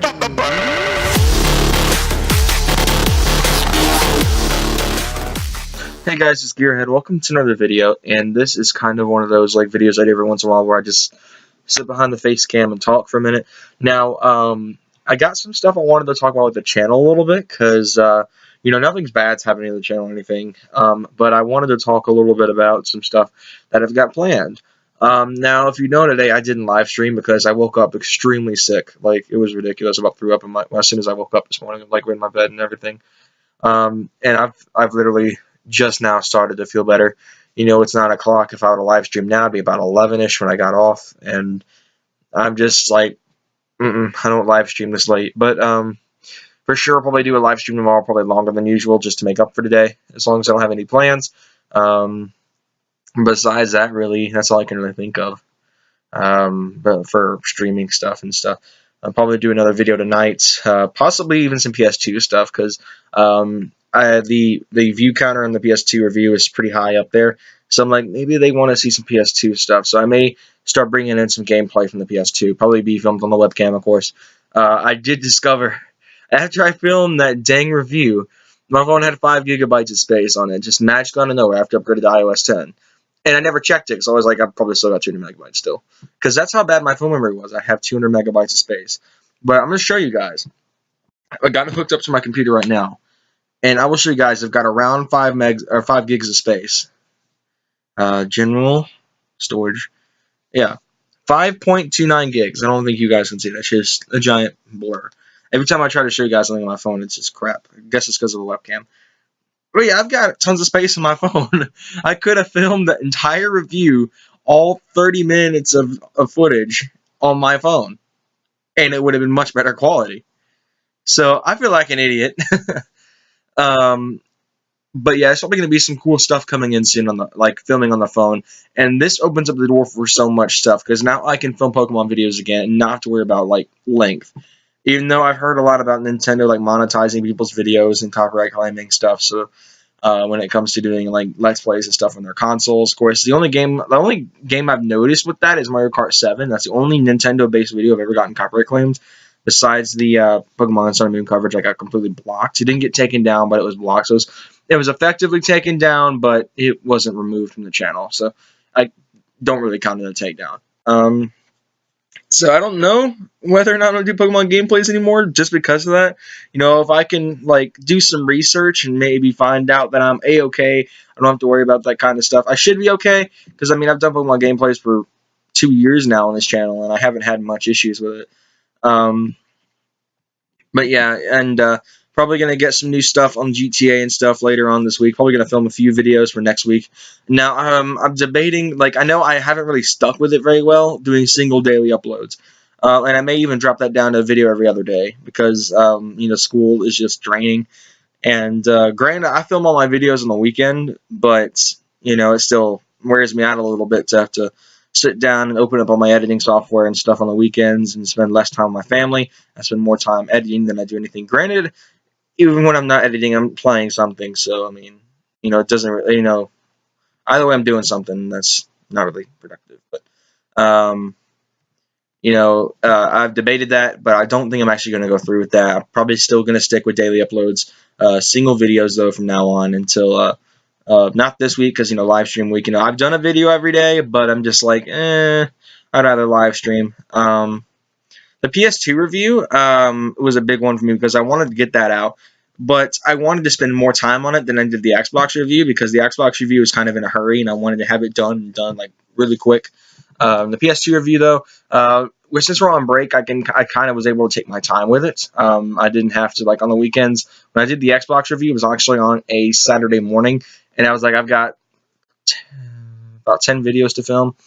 Hey guys, it's Gearhead. Welcome to another video, and this is kind of one of those like videos I do every once in a while where I just sit behind the face cam and talk for a minute. Now, I got some stuff I wanted to talk about with the channel a little bit because nothing's bad's happening to the channel or anything. But I wanted to talk a little bit about some stuff that I've got planned. Now, if you know, today I didn't live stream because I woke up extremely sick. Like, it was ridiculous. I about threw up as soon as I woke up this morning, like in my bed and everything. And I've literally just now started to feel better. It's 9 o'clock. If I would have live streamed now, it'd be about 11ish when I got off, and I'm just like, I don't live stream this late. But for sure, I'll probably do a live stream tomorrow, probably longer than usual, just to make up for today, as long as I don't have any plans. Besides that, really, that's all I can really think of. But for streaming stuff and stuff, I'll probably do another video tonight, possibly even some PS2 stuff, because the view counter on the PS2 review is pretty high up there. So I'm like, maybe they want to see some PS2 stuff. So I may start bringing in some gameplay from the PS2. Probably be filmed on the webcam, of course. I did discover, after I filmed that dang review, my phone had 5 gigabytes of space on it. Just magically out of nowhere after I upgraded to iOS 10. And I never checked it, because I was like, I've probably still got 200 megabytes still. Because that's how bad my phone memory was. I have 200 megabytes of space. But I'm going to show you guys. I got it hooked up to my computer right now. And I will show you guys, I've got around 5 gigs of space. General storage. Yeah. 5.29 gigs. I don't think you guys can see that. It's just a giant blur. Every time I try to show you guys something on my phone, it's just crap. I guess it's because of the webcam. But yeah, I've got tons of space on my phone. I could have filmed the entire review, all 30 minutes of footage on my phone. And it would have been much better quality. So I feel like an idiot. But yeah, there's probably going to be some cool stuff coming in soon on the filming on the phone, and this opens up the door for so much stuff because now I can film Pokemon videos again and not have to worry about length. Even though I've heard a lot about Nintendo monetizing people's videos and copyright claiming stuff, so when it comes to doing Let's Plays and stuff on their consoles, of course, the only game I've noticed with that is Mario Kart 7. That's the only Nintendo-based video I've ever gotten copyright claimed. Besides the Pokemon Sun and Moon coverage, I got completely blocked. It didn't get taken down, but it was blocked. So it was effectively taken down, but it wasn't removed from the channel. So I don't really count it a takedown. So I don't know whether or not I'm going to do Pokemon gameplays anymore just because of that. If I can do some research and maybe find out that I'm A-okay, I don't have to worry about that kind of stuff. I should be okay because, I've done Pokemon gameplays for 2 years now on this channel, and I haven't had much issues with it. But yeah, and probably going to get some new stuff on GTA and stuff later on this week. Probably going to film a few videos for next week. Now, I'm debating, I know I haven't really stuck with it very well, doing single daily uploads. And I may even drop that down to a video every other day because, school is just draining. And granted, I film all my videos on the weekend, but, it still wears me out a little bit to have to sit down and open up all my editing software and stuff on the weekends and spend less time with my family. I spend more time editing than I do anything. Granted, even when I'm not editing, I'm playing something. So, it doesn't really, either way I'm doing something that's not really productive. But, I've debated that, but I don't think I'm actually going to go through with that. I'm probably still going to stick with daily uploads, single videos, though, from now on until not this week because, live stream week. I've done a video every day, but I'm just like, I'd rather live stream. The PS2 review was a big one for me because I wanted to get that out, but I wanted to spend more time on it than I did the Xbox review because the Xbox review was kind of in a hurry, and I wanted to have it done really quick. The PS2 review, though, since we're on break, I kind of was able to take my time with it. I didn't have to, on the weekends. When I did the Xbox review, it was actually on a Saturday morning, and I was like, I've got about 10 videos to film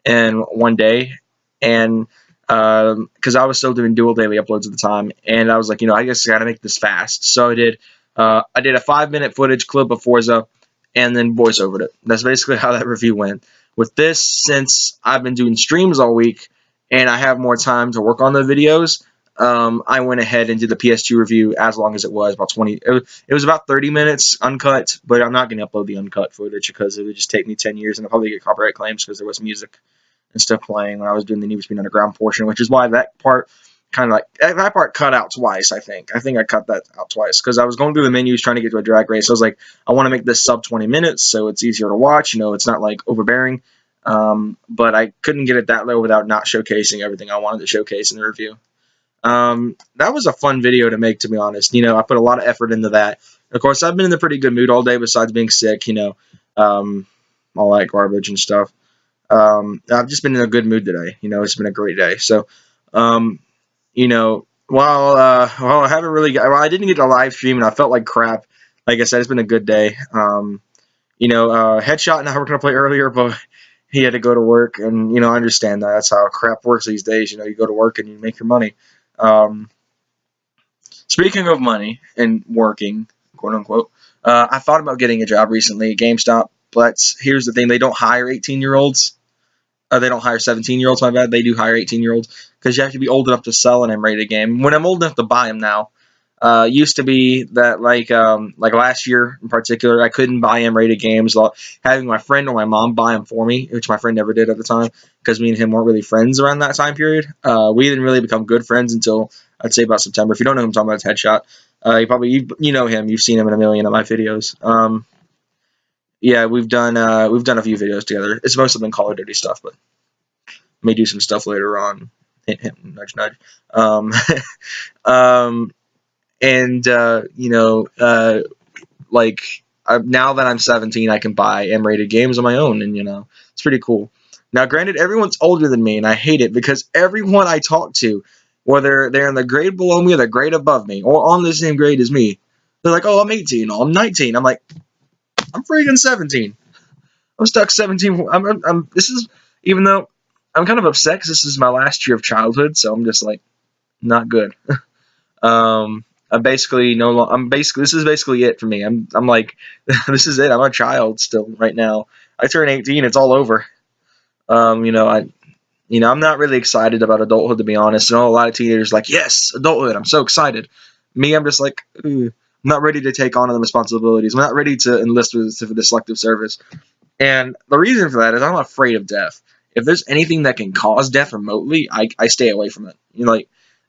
in one day, and because I was still doing dual daily uploads at the time, and I was like, I guess I got to make this fast. So I did a 5-minute footage clip of Forza, and then voiceovered it. That's basically how that review went. With this, since I've been doing streams all week, and I have more time to work on the videos, I went ahead and did the PS2 review as long as it was, about 20. It was about 30 minutes uncut, but I'm not going to upload the uncut footage because it would just take me 10 years, and I'll probably get copyright claims because there was music and stuff playing when I was doing the Need for Speed Underground portion, which is why that part kind of like that part cut out twice. I think I cut that out twice because I was going through the menus trying to get to a drag race. I was like, I want to make this sub 20 minutes so it's easier to watch. It's not like overbearing. But I couldn't get it that low without not showcasing everything I wanted to showcase in the review. That was a fun video to make, to be honest. I put a lot of effort into that. Of course, I've been in a pretty good mood all day besides being sick, all that garbage and stuff. I've just been in a good mood today. It's been a great day. So, while I haven't really I didn't get to live stream and I felt like crap. Like I said, it's been a good day. Headshot and I were going to play earlier, but he had to go to work, and I understand that. That's how crap works these days. You go to work and you make your money. Speaking of money and working, quote unquote, I thought about getting a job recently at GameStop, but here's the thing: they don't hire 18-year-olds. They don't hire 17-year-olds. My bad. They do hire 18-year-olds because you have to be old enough to sell an M-rated game. When I'm old enough to buy them now. Used to be that like last year in particular, I couldn't buy M-rated games. Having my friend or my mom buy them for me, which my friend never did at the time, because me and him weren't really friends around that time period. We didn't really become good friends until I'd say about September. If you don't know who I'm talking about, it's Headshot. You know him. You've seen him in a million of my videos. Yeah, we've done a few videos together. It's mostly been Call of Duty stuff, but may do some stuff later on. Hint, hint, nudge, nudge. And now that I'm 17, I can buy M-rated games on my own, and it's pretty cool. Now, granted, everyone's older than me, and I hate it because everyone I talk to, whether they're in the grade below me or the grade above me, or on the same grade as me, they're like, "Oh, I'm 18. Oh, I'm 19." I'm like, "I'm freaking 17. I'm stuck 17. This is even though I'm kind of upset because this is my last year of childhood, so I'm just like, not good." This is basically it for me. I'm like, this is it. I'm a child still right now. I turn 18, it's all over. I'm not really excited about adulthood, to be honest. I know a lot of teenagers are like, yes, adulthood, I'm so excited. Me, I'm just like, I'm not ready to take on the responsibilities. I'm not ready to enlist for the selective service. And the reason for that is I'm afraid of death. If there's anything that can cause death remotely, I stay away from it.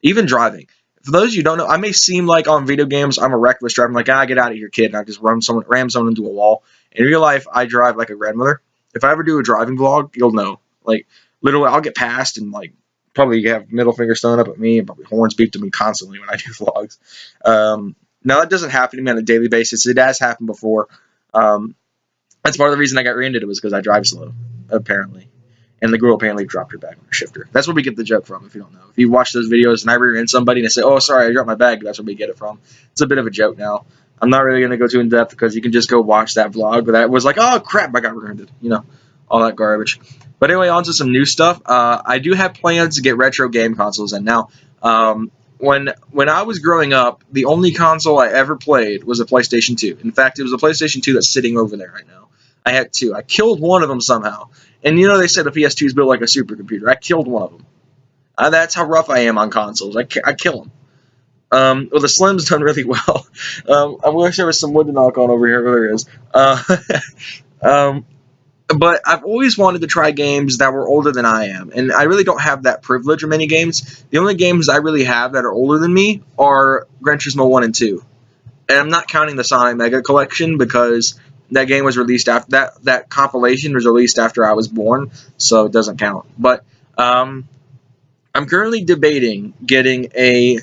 Even driving. For those of you who don't know, I may seem like on video games I'm a reckless driver. I'm like, get out of here, kid, and I just ram someone into a wall. In real life, I drive like a grandmother. If I ever do a driving vlog, you'll know. Like, literally, I'll get past and probably have middle fingers thrown up at me and probably horns beeped at me constantly when I do vlogs. Now, that doesn't happen to me on a daily basis. It has happened before. That's part of the reason I got rear-ended was because I drive slow, apparently. And the girl apparently dropped her bag on her shifter. That's where we get the joke from, if you don't know. If you watch those videos and I rear-end somebody and they say, "Oh, sorry, I dropped my bag," that's where we get it from. It's a bit of a joke now. I'm not really going to go too in-depth because you can just go watch that vlog where that was like, "Oh, crap, I got rear-ended." All that garbage. But anyway, on to some new stuff. I do have plans to get retro game consoles in. Now, when I was growing up, the only console I ever played was a PlayStation 2. In fact, it was a PlayStation 2 that's sitting over there right now. I had two. I killed one of them somehow. And they said the PS2 is built like a supercomputer. I killed one of them. That's how rough I am on consoles. I kill them. Well, the Slim's done really well. I wish there was some wood to knock on over here, but there is. But I've always wanted to try games that were older than I am, and I really don't have that privilege of many games. The only games I really have that are older than me are Gran Turismo 1 and 2. And I'm not counting the Sonic Mega Collection because that game was released after that compilation was released after I was born, so it doesn't count. But I'm currently debating getting a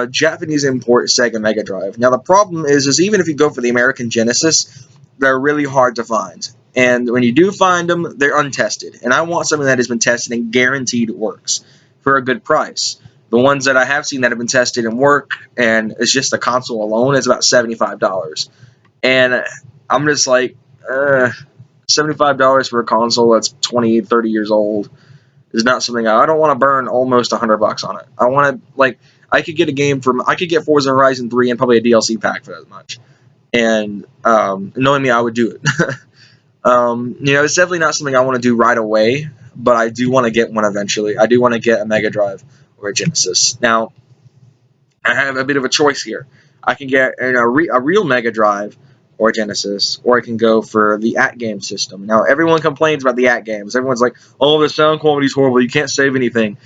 Japanese import Sega Mega Drive. Now the problem is even if you go for the American Genesis, they're really hard to find. And when you do find them, they're untested. And I want something that has been tested and guaranteed works for a good price. The ones that I have seen that have been tested and work, and it's just the console alone, is about $75. And I'm just like, $75 for a console that's 20, 30 years old is not something I don't want to burn almost $100 on it. I want to, I could get a game I could get Forza Horizon 3 and probably a DLC pack for that much. And knowing me, I would do it. It's definitely not something I want to do right away, but I do want to get one eventually. I do want to get a Mega Drive or a Genesis. Now, I have a bit of a choice here. I can get a real Mega Drive or a Genesis, or I can go for the at-game system. Now, everyone complains about the at-games. Everyone's like, "Oh, the sound quality is horrible. You can't save anything."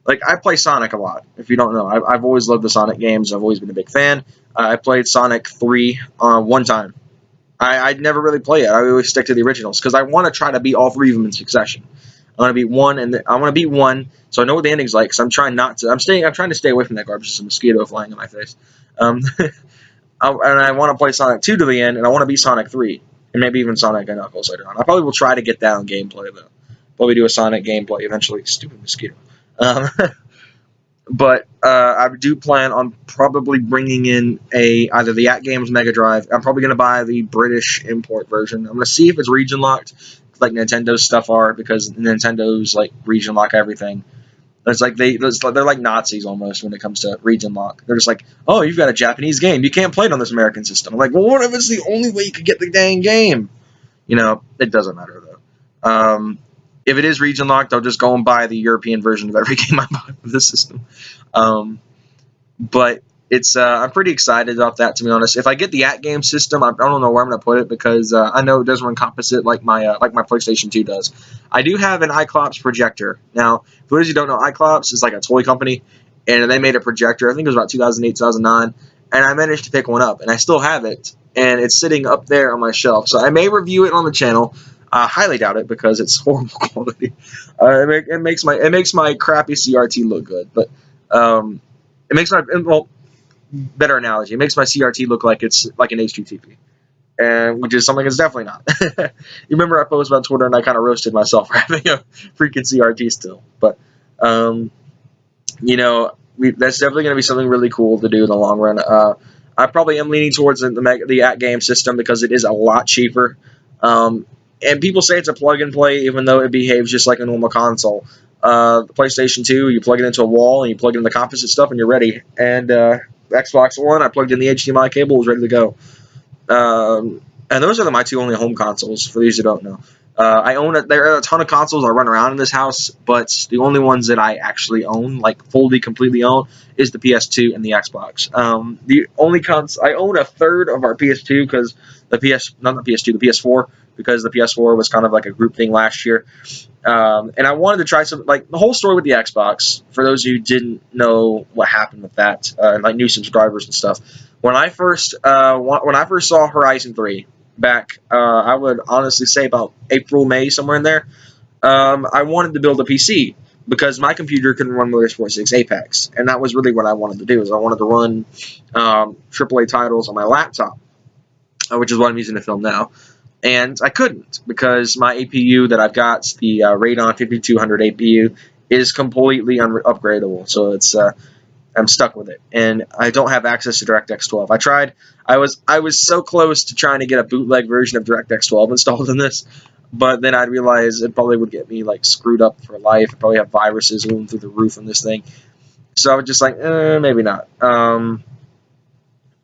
like I play Sonic a lot. If you don't know, I've always loved the Sonic games. I've always been a big fan. I played Sonic 3 one time. I'd never really play it. I always stick to the originals because I want to try to beat all three of them in succession. I want to beat one, and I want to beat one, so I know what the ending's like. Because I'm trying not to. I'm trying to stay away from that garbage. There's a mosquito flying in my face. Um, and I want to play Sonic 2 to the end, and I want to beat Sonic 3, and maybe even Sonic and Knuckles later on. I probably will try to get that on gameplay though. Probably do a Sonic gameplay eventually. Stupid mosquito. Um, but I do plan on probably bringing in either the At Games Mega Drive. I'm probably going to buy the British import version. I'm going to see if it's region locked, like Nintendo's stuff are, because Nintendo's like region lock everything. It's like they're like Nazis almost when it comes to region lock. They're just like, oh, you've got a Japanese game, you can't play it on this American system. I'm like, well, what if it's the only way you could get the dang game? It doesn't matter though. If it is region locked, I'll just go and buy the European version of every game I buy for the system. But it's I'm pretty excited about that, to be honest. If I get the At Game system, I don't know where I'm going to put it because I know it doesn't encompass it like my PlayStation 2 does. I do have an Cyclops projector. Now, for those who don't know, Cyclops is like a toy company, and they made a projector. I think it was about 2008, 2009, and I managed to pick one up, and I still have it, and it's sitting up there on my shelf. So I may review it on the channel. I highly doubt it because it's horrible quality. It makes my crappy CRT look good, but it makes my better analogy. It makes my CRT look like it's like an HDTV, and which is something it's definitely not. You remember I posted on Twitter and I kind of roasted myself for having a freaking CRT still, but that's definitely going to be something really cool to do in the long run. I probably am leaning towards the At Game system because it is a lot cheaper. And people say it's a plug and play, even though it behaves just like a normal console. The PlayStation 2, you plug it into a wall and you plug it in the composite stuff and you're ready. And Xbox One, I plugged in the HDMI cable, was ready to go. And those are my two only home consoles, for these who don't know. There are a ton of consoles I run around in this house, but the only ones that I actually own, like fully, completely own, is the PS2 and the Xbox. The only I own a third of our PS2 because the PS4, because the PS4 was kind of like a group thing last year. And I wanted to try some, like the whole story with the Xbox, for those who didn't know what happened with that, and like new subscribers and stuff. When I first saw Horizon 3 back, I would honestly say about April, May, somewhere in there, I wanted to build a PC because my computer couldn't run Motorsport 6 Apex, and that was really what I wanted to do. Is I wanted to run AAA titles on my laptop, which is what I'm using to film now. And I couldn't because my APU that I've got, the Radeon 5200 APU, is completely upgradable. So it's I'm stuck with it, and I don't have access to DirectX 12. I tried. I was so close to trying to get a bootleg version of DirectX 12 installed in this, but then I realized it probably would get me like screwed up for life. I'd probably have viruses looming through the roof on this thing. So I was just like, maybe not.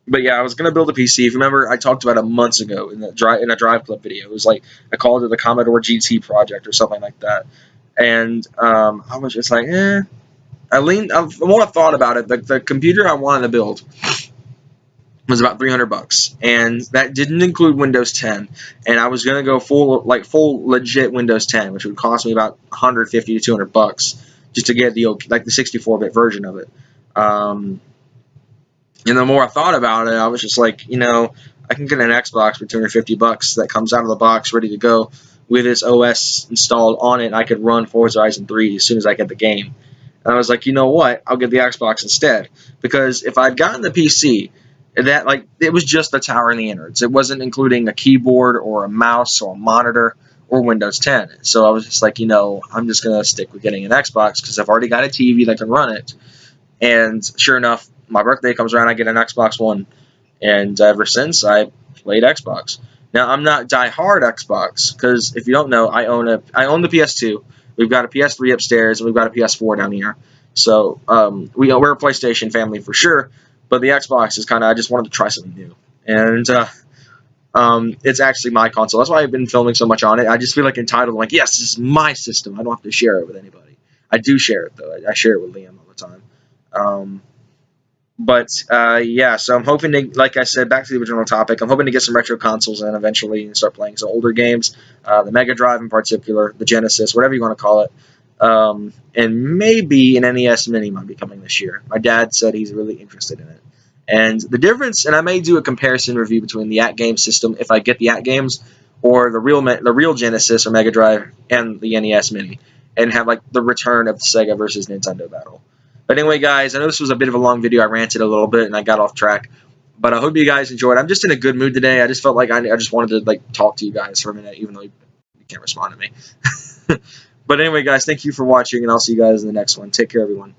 But yeah, I was gonna build a PC. If you remember, I talked about it months ago in a Drive Club video. It was like I called it the Commodore GT project or something like that. And I was just like, I more I thought about it, the computer I wanted to build was about $300, and that didn't include Windows 10. And I was gonna go full legit Windows 10, which would cost me about $150 to $200 just to get the 64-bit version of it. And the more I thought about it, I was just like, I can get an Xbox for $250 that comes out of the box ready to go with its OS installed on it. I could run Forza Horizon 3 as soon as I get the game. And I was like, you know what? I'll get the Xbox instead. Because if I'd gotten the PC, it was just the tower and the innards. It wasn't including a keyboard or a mouse or a monitor or Windows 10. So I was just like, I'm just going to stick with getting an Xbox because I've already got a TV that can run it. And sure enough, my birthday comes around, I get an Xbox One. And ever since, I played Xbox. Now, I'm not die-hard Xbox, because if you don't know, I own the PS2. We've got a PS3 upstairs, and we've got a PS4 down here. So, we're a PlayStation family for sure, but the Xbox is kind of, I just wanted to try something new. And it's actually my console. That's why I've been filming so much on it. I just feel like entitled, like, yes, this is my system. I don't have to share it with anybody. I do share it, though. I share it with Liam all the time. Yeah, so I'm hoping to, like I said, back to the original topic, I'm hoping to get some retro consoles in eventually and start playing some older games, the Mega Drive in particular, the Genesis, whatever you want to call it. And maybe an NES Mini might be coming this year. My dad said he's really interested in it. And the difference, and I may do a comparison review between the at-game system if I get the at-games, or the real Genesis or Mega Drive and the NES Mini, and have like the return of the Sega versus Nintendo battle. But anyway, guys, I know this was a bit of a long video. I ranted a little bit and I got off track. But I hope you guys enjoyed. I'm just in a good mood today. I just felt like I just wanted to like talk to you guys for a minute, even though you can't respond to me. But anyway, guys, thank you for watching, and I'll see you guys in the next one. Take care, everyone.